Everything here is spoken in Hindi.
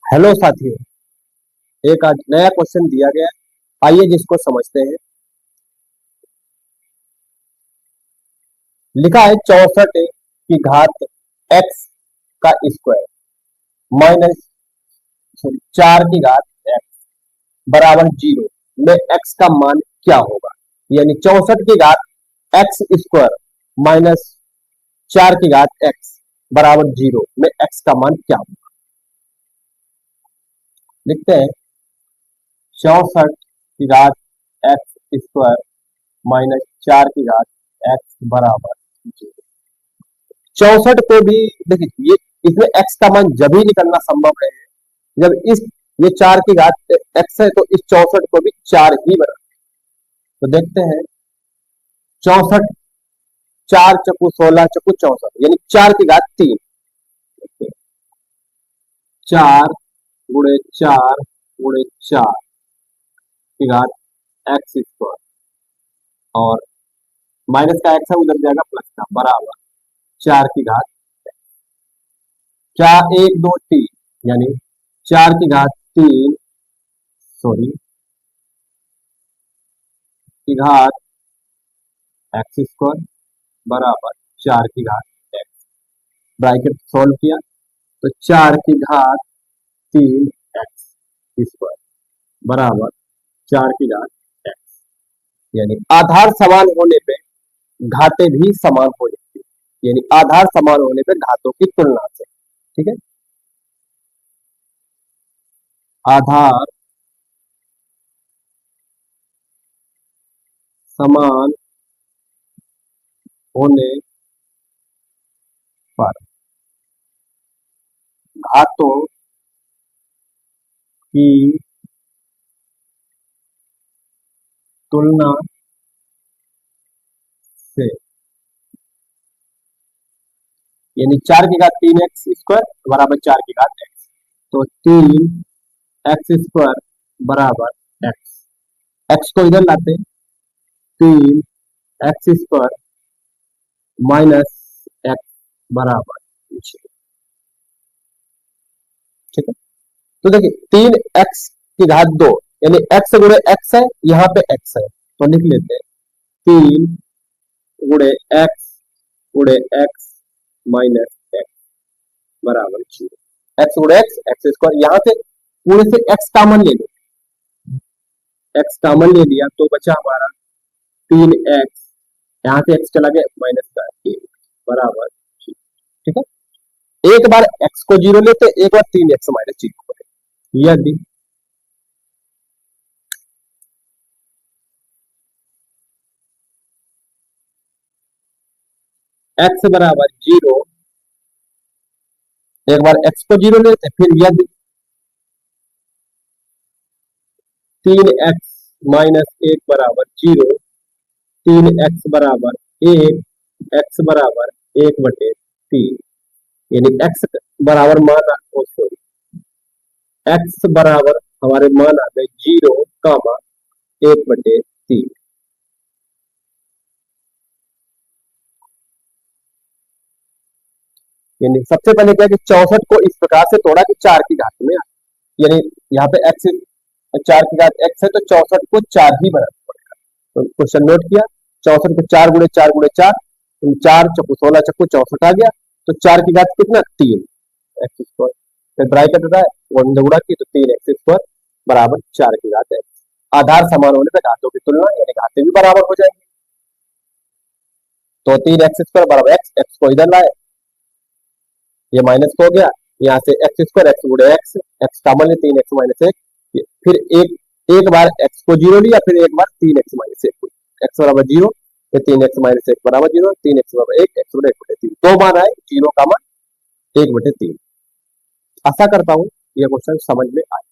हेलो साथियों, एक आज नया क्वेश्चन दिया गया है। आइए जिसको समझते हैं। लिखा है 64 की घात x का स्क्वायर माइनस 4 की घात x बराबर 0 में x का मान क्या होगा। यानी 64 की घात x स्क्वायर माइनस 4 की घात x बराबर 0 में x का मान क्या होगा। लिखते हैं 64 की घात x स्क्वायर माइनस 4 की घात x बराबर 0। 64 को भी देखिए, ये इसमें x का मान जब ही निकलना संभव है जब ये 4 की घात x है, तो इस 64 को भी 4 ही बना। तो देखते हैं 64, 4 चक्कू 16 चक्कू 64 यानी 4 की घात 3, 4 गुणे 4 गुणे 4 की घात x स्क्वायर और माइनस का x है उधर जाएगा प्लस का बराबर 4 की घात 4 1 2 3 यानी 4 की घात 3 की घात एक्स स्क्वायर बराबर 4 की घात एक्स। ब्रैकेट सॉल्व किया तो 4 की घात 3 एक्स स्क्वायर बराबर 4 की घात एक्स। यानी आधार समान होने पे घातें भी समान हो जाती है। यानी आधार समान होने पे घातों की तुलना से, ठीक है, आधार समान होने पर घातों की तुलना से, यानी 4 की घात 3 एक्स स्क्वायर बराबर 4 की घात एक्स, तो 3 एक्स स्क्वायर बराबर एक्स। एक्स को इधर लाते 3 एक्स स्क्वायर माइनस एक्स बराबर 0, ठीक है। तो देखिए 3 एक्स की घात 2 यानी एक्स गुणे एक्स है, यहाँ पे एक्स है तो लिख लेते हैं 3 गुणे एक्स माइनस एक्स बराबर 0। एक्स गुणे एक्स स्क्वायर, यहाँ से पूरे से एक्स कॉमन ले लो, एक्स कॉमन ले लिया तो बचा हमारा 3 एक्स, यहाँ से एक्स चला गया माइनस का 1 बराबर 0, ठीक है। एक बार एक्स को 0 लेते, एक बार 3 एक्स माइनस 0 यदि एक्स बराबर 0, एक बार एक्स को 0 लेते, फिर यदि 3 एक्स माइनस 1 बराबर 0, 3 एक्स बराबर 1, एक्स बराबर 1/3, यानी एक्स बराबर मान एक्स बराबर हमारे मान आ गए 0, 1/3। यानी सबसे पहले क्या कि 64 को इस प्रकार से तोड़ा कि 4 की घात में, यानी यहाँ पे एक्स 4 की घात एक्स है तो 64 को 4 ही बनाना पड़ेगा। तो क्वेश्चन नोट किया 64 को 4 गुणे 4 गुणे 4, 4 चक्कू 16 चक्कू 64 आ गया, तो 4 की घात कितना 3 एक्स स्क्वायर, फिर ब्रैकेट होता है वन गुणा की तो 3 एक्स स्क्वायर बराबर 4 की घात एक्स। आधार समान होने पर घातों की तुलना यानी घातें भी बराबर हो जाएंगी। तो 3 एक्स स्क्वायर बराबर एक्स, एक्स को इधर लाए, ये माइनस हो गया, यहाँ से एक्स स्क्वायर एक्स गुणे एक्स, एक्स कॉमन ले 3 एक्स माइनस 1, फिर एक बार एक्स को 0 लिया, फिर एक बार 3 एक्स माइनस 1, एक्स बराबर 0, फिर 3 एक्स माइनस 1 बराबर 0, 3 एक्स बराबर 1, एक्स गुणे 1/3, दो मान आए 0 का मान 1/3। आशा करता हूं यह क्वेश्चन समझ में आए।